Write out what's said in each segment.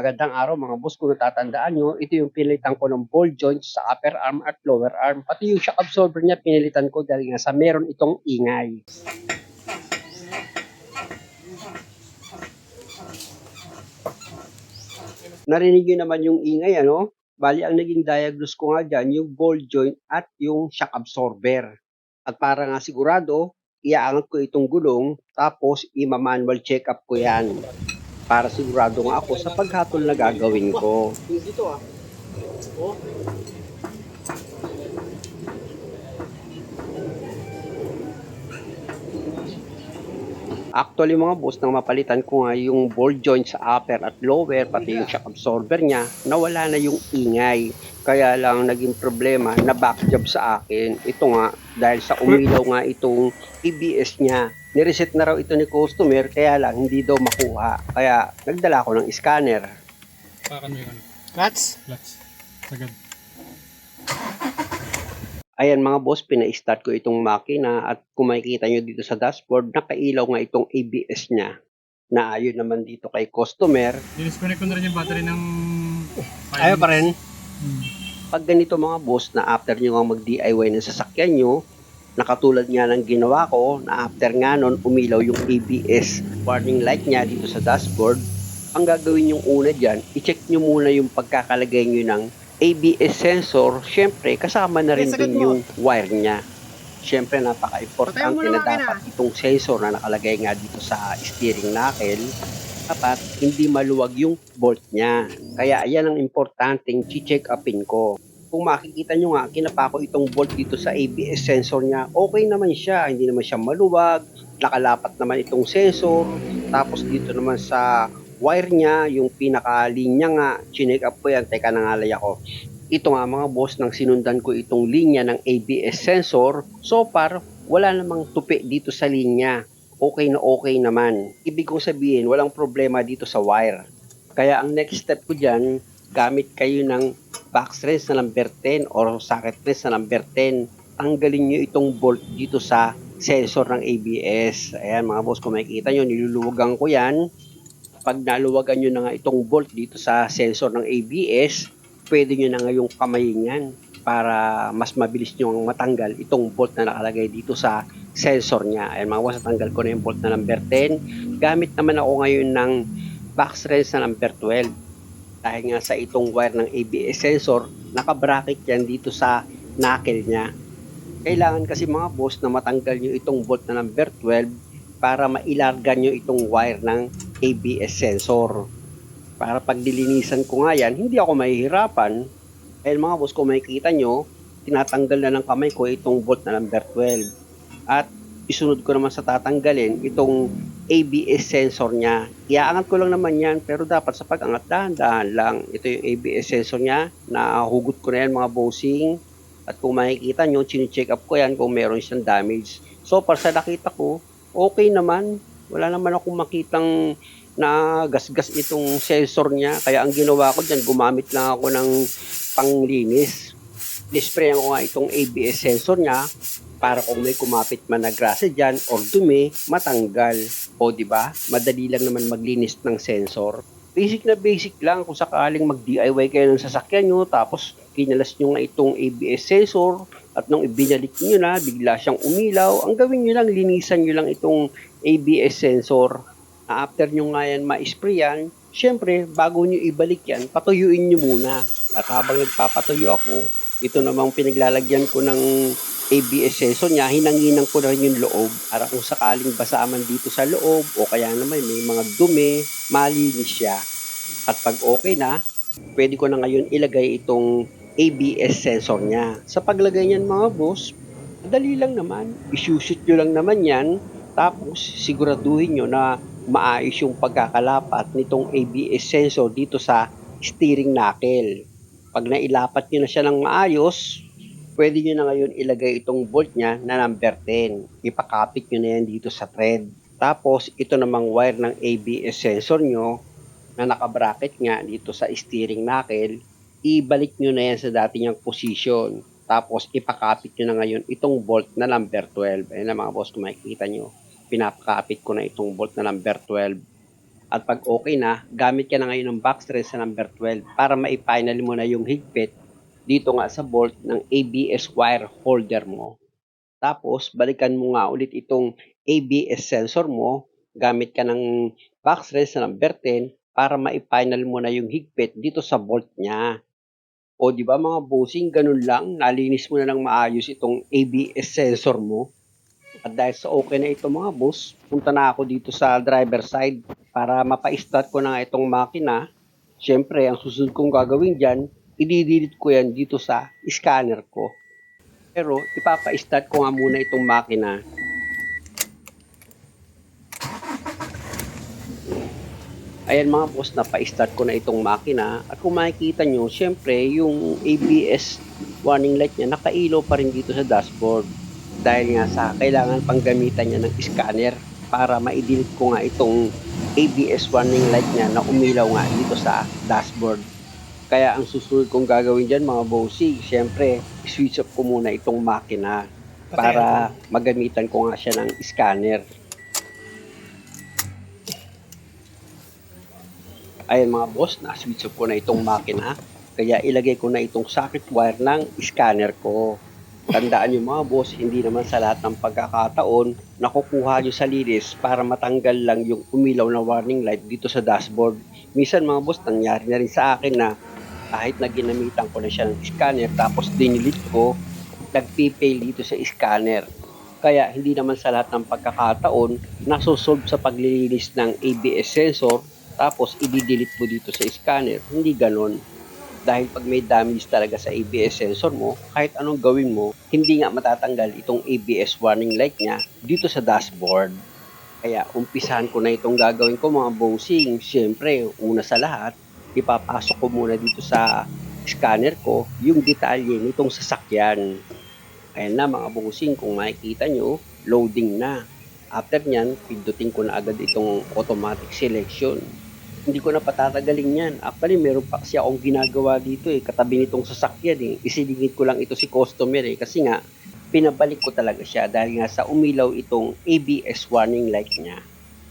Magandang araw mga boss, kung natatandaan nyo, ito yung pinilitan ko ng ball joints sa upper arm at lower arm. Pati yung shock absorber niya pinilitan ko dahil nga sa meron itong ingay. Narinig nyo naman yung ingay, ano? Bali, ang naging diagnose ko nga dyan, yung ball joint at yung shock absorber. At para nga sigurado, iaangat ko itong gulong, tapos ima-manual check-up ko yan. Para sigurado nga ako sa paghatol na gagawin ko. Dito ah. Oh. Actually mga boss, nang mapalitan ko nga yung ball joint sa upper at lower, pati yung shock absorber niya, nawala na yung ingay. Kaya lang naging problema na back job sa akin. Ito nga, dahil sa umilaw nga itong ABS niya. Nireset na raw ito ni customer, kaya lang hindi daw makuha. Kaya nagdala ko ng scanner. Pakan mo yung ano? Clutch? Clutch. Sagad. Ayan mga boss, pina-start ko itong makina at kung makikita nyo dito sa dashboard, nakailaw nga itong ABS niya. Na ayon naman dito kay customer. Disconnect ko na rin yung battery ng... Ayaw pa rin. Pag ganito mga boss, na after nyo nga mag-DIY ng sasakyan nyo, nakatulad nga ng ginawa ko, na after nga nun, umilaw yung ABS warning light niya dito sa dashboard, ang gagawin yung una dyan, i-check nyo muna yung pagkakalagay nyo ng ABS sensor. Syempre, kasama na rin dun yung wire niya. Syempre, napaka-importante na dapat itong sensor na nakalagay nga dito sa steering knuckle, dapat hindi maluwag yung bolt niya. Kaya yan ang importanteng check upin ko. Kung makikita nyo nga, kinapa ko itong bolt dito sa ABS sensor niya, okay naman siya, hindi naman siya maluwag, nakalapat naman itong sensor, tapos dito naman sa wire niya, yung pinaka-linya nga, chinek up ko yan, teka nangalay ako. Ito nga mga boss, nang sinundan ko itong linya ng ABS sensor, so far, wala namang tupi dito sa linya. Okay na okay naman. Ibig kong sabihin, walang problema dito sa wire. Kaya ang next step ko dyan, gamit kayo ng box wrench na number 10 or socket wrench na number 10. Tanggalin nyo itong bolt dito sa sensor ng ABS. Ayan mga boss, kung makikita nyo, niluluwagan ko yan. Pag naluwagan nyo na nga itong bolt dito sa sensor ng ABS, pwede nyo na nga yung kamayin yan para mas mabilis nyo matanggal itong bolt na nakalagay dito sa sensor niya. Ayan mga boss, natanggal ko na yung bolt na number 10. Gamit naman ako ngayon ng box wrench na number 12. Dahil nga sa itong wire ng ABS sensor, nakabracket yan dito sa knuckle niya. Kailangan kasi mga boss na matanggal nyo itong bolt na number 12 para mailargan nyo itong wire ng ABS sensor. Para pag dilinisan ko nga yan, hindi ako mahihirapan. Dahil mga boss, kung makikita nyo, tinatanggal na ng kamay ko itong bolt na number 12. At isunod ko naman sa tatanggalin itong ABS sensor niya. Iaangat ko lang naman yan, pero dapat sa pag-angat dahan-dahan lang. Ito yung ABS sensor niya, nahugot ko na yan mga bossing. At kung makikita nyo, chine-check up ko yan kung meron siyang damage. So far sa nakita ko, okay naman. Wala naman akong makitang na gasgas itong sensor niya. Kaya ang ginawa ko dyan, gumamit lang ako ng panglinis. Disprayan ko nga itong ABS sensor niya para kung may kumapit man na grasa dyan or dumi, matanggal. O di ba? Madali lang naman maglinis ng sensor. Basic na basic lang kung sakaling mag-DIY kayo ng sasakyan nyo, tapos kinalas nyo nga itong ABS sensor, at nung ibinalik nyo na, bigla siyang umilaw, ang gawin nyo lang, linisan nyo lang itong ABS sensor. After nyo nga yan ma-sprayan, syempre, bago nyo ibalik yan, patuyuin nyo muna. At habang nagpapatuyo ako, ito namang pinaglalagyan ko ng ABS sensor niya, hinanginan ko na rin yung loob para kung sakaling basa man dito sa loob o kaya naman may mga dumi, malinis siya. At pag okay na, pwede ko na ngayon ilagay itong ABS sensor niya. Sa paglagay niyan mga boss, dali lang naman. Isushoot nyo lang naman yan, tapos siguraduhin nyo na maayos yung pagkakalapat nitong ABS sensor dito sa steering knuckle. Pag nailapat nyo na siya ng maayos, pwede nyo na ngayon ilagay itong bolt niya na number 10. Ipakapit nyo na yan dito sa thread. Tapos, ito namang wire ng ABS sensor nyo na nakabracket nga dito sa steering knuckle, ibalik nyo na yan sa dati niyang position. Tapos, ipakapit nyo na ngayon itong bolt na number 12. Ayan na mga boss, kung makikita nyo, pinapakapit ko na itong bolt na number 12. At pag okay na, gamit ka na ngayon ng box thread sa number 12 para ma-final mo na yung higpit dito nga sa bolt ng ABS wire holder mo. Tapos, balikan mo nga ulit itong ABS sensor mo gamit ka ng box thread sa number 10 para ma-final mo na yung higpit dito sa bolt niya. O di ba mga bossing, ganun lang, nalinis mo na ng maayos itong ABS sensor mo. At dahil sa okay na ito mga boss, punta na ako dito sa driver side para mapa-start ko na nga itong makina. Siyempre, ang susunod kong gagawin dyan, i-delete ko yan dito sa scanner ko. Pero ipapa-start ko nga muna itong makina. Ayan mga boss, napa-start ko na itong makina. At kung makikita nyo, siyempre yung ABS warning light niya nakailaw pa rin dito sa dashboard. Dahil nga sa kailangan pang gamitan niya ng scanner para ma-delete ko nga itong ABS warning light niya na umilaw nga dito sa dashboard. Kaya ang susunod kong gagawin dyan mga bossy, siyempre switch off ko muna itong makina para magamitan ko nga siya ng scanner. Ayan mga boss, na-switch off ko na itong makina. Kaya ilagay ko na itong socket wire ng scanner ko. Tandaan nyo mga boss, hindi naman sa lahat ng pagkakataon nakukuha nyo sa linis para matanggal lang yung umilaw na warning light dito sa dashboard. Minsan mga boss, nangyari na rin sa akin na kahit na ginamitan ko na siya ng scanner tapos dinilit ko, nagpipail dito sa scanner. Kaya hindi naman sa lahat ng pagkakataon nasosolve sa paglilinis ng ABS sensor tapos i-delete mo dito sa scanner. Hindi ganon. Dahil pag may damage talaga sa ABS sensor mo, kahit anong gawin mo, hindi nga matatanggal itong ABS warning light niya dito sa dashboard. Kaya umpisahan ko na itong gagawin ko mga bossing. Siyempre, una sa lahat, ipapasok ko muna dito sa scanner ko yung detalye nitong sasakyan. Ayan na mga bossing, kung makikita nyo, loading na. After nyan, pindutin ko na agad itong automatic selection. Hindi ko na patatagalin yan. Actually, meron pa kasi akong ginagawa dito katabi nitong sasakyan Isilingit ko lang ito si customer kasi nga, pinabalik ko talaga siya dahil nga sa umilaw itong ABS warning light niya.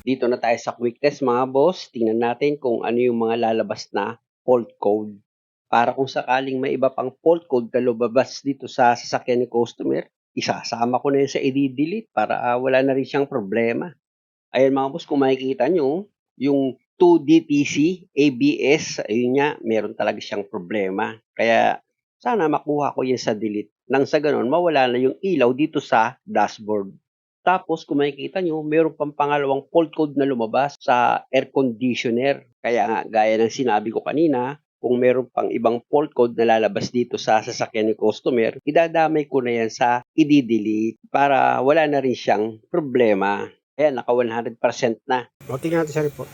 Dito na tayo sa quick test mga boss. Tingnan natin kung ano yung mga lalabas na fault code. Para kung sakaling may iba pang fault code na lumabas dito sa sasakyan ni customer, isasama ko na yun sa i-delete para wala na rin siyang problema. Ayan mga boss, kung makikita nyo, yung 2DPC ABS, ayun nga, meron talaga siyang problema. Kaya sana makuha ko yan sa delete. Nang sa ganun, mawala na yung ilaw dito sa dashboard. Tapos kung makikita nyo, meron pang pangalawang fault code na lumabas sa air conditioner. Kaya nga, gaya ng sinabi ko kanina, kung meron pang ibang fault code na lalabas dito sa sasakyan ni customer, idadamay ko na yan sa i-delete para wala na rin siyang problema. Ayan, naka 100% na. O, tingnan natin sa report.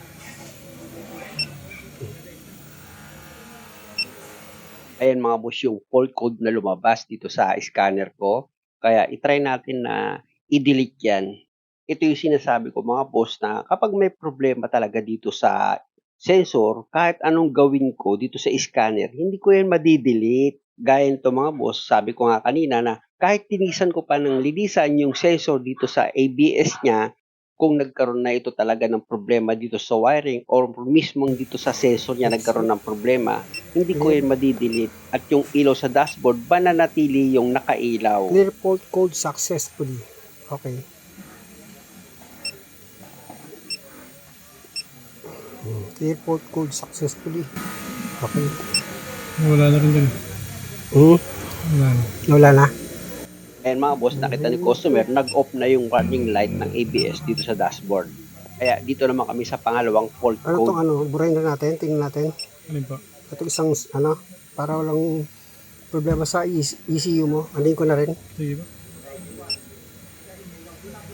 Ayan mga boss, yung fault code na lumabas dito sa scanner ko. Kaya itry natin na i-delete yan. Ito yung sinasabi ko mga boss na kapag may problema talaga dito sa sensor, kahit anong gawin ko dito sa scanner, hindi ko yan madidelete. Gaya nito mga boss, sabi ko nga kanina na kahit tinisan ko pa ng linisan yung sensor dito sa ABS niya, kung nagkaroon na ito talaga ng problema dito sa wiring or mismong dito sa sensor niya nagkaroon ng problema, hindi ko yan madidelete at yung ilaw sa dashboard mananatili yung nakailaw. Clear fault code successfully. Okay. Clear fault code successfully. Okay. Wala na rin dyan. Wala na. Wala na. Ayan mga boss, nakita ni customer, nag-off na yung warning light ng ABS dito sa dashboard. Kaya dito naman kami sa pangalawang fault Ano code. itong burahin na natin, tingnan natin. Alin po? Ito isang, para walang problema sa ECU mo. Andin ko na rin. Sige ba?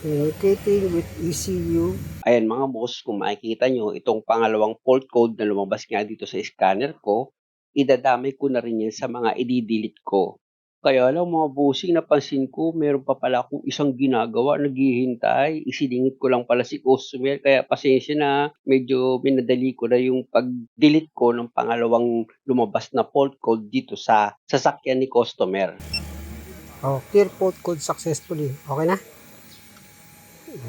Communicating with ECU. Ayan mga boss, kung makikita nyo, itong pangalawang fault code na lumabas nga dito sa scanner ko, idadamay ko na rin yan sa mga i-delete ko. Kaya lang mga bossing, napansin ko, meron pa pala akong isang ginagawa, naghihintay. Isilingit ko lang pala si customer, kaya pasensya na, medyo minadali ko na yung pag-delete ko ng pangalawang lumabas na fault code dito sa sasakyan ni customer. Oh, clear fault code successfully. Okay na?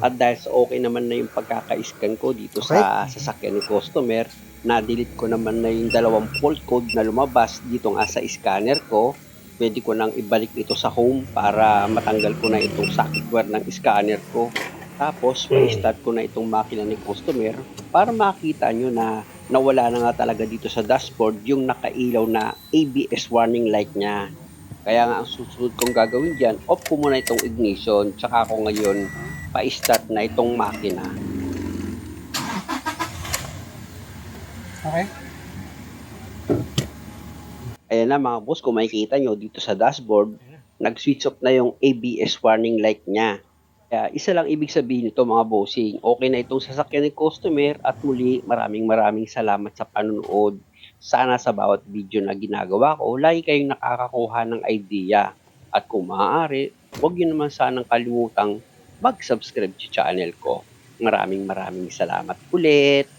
At dahil sa okay naman na yung pagkaka-scan ko dito Okay. sa sasakyan ng customer, na-delete ko naman na yung dalawang fault code na lumabas dito nga sa scanner ko. Pwede ko nang ibalik ito sa home para matanggal ko na itong software ng scanner ko. Tapos, ma-start ko na itong makina ng customer para makita nyo na nawala na nga talaga dito sa dashboard yung nakailaw na ABS warning light niya. Kaya nga ang susunod kong gagawin dyan, off ko muna itong ignition, tsaka ako ngayon pa-start na itong makina. Okay. Ayan na mga boss, kung makikita nyo dito sa dashboard, nag-switch off na yung ABS warning light niya. Kaya isa lang ibig sabihin nito mga bossing, okay na itong sasakyan ng customer at muli maraming salamat sa panonood. Sana sa bawat video na ginagawa ko, lagi kayong nakakakuha ng idea. At kung maaari, huwag nyo naman sanang kalimutang mag-subscribe sa channel ko. Maraming salamat ulit!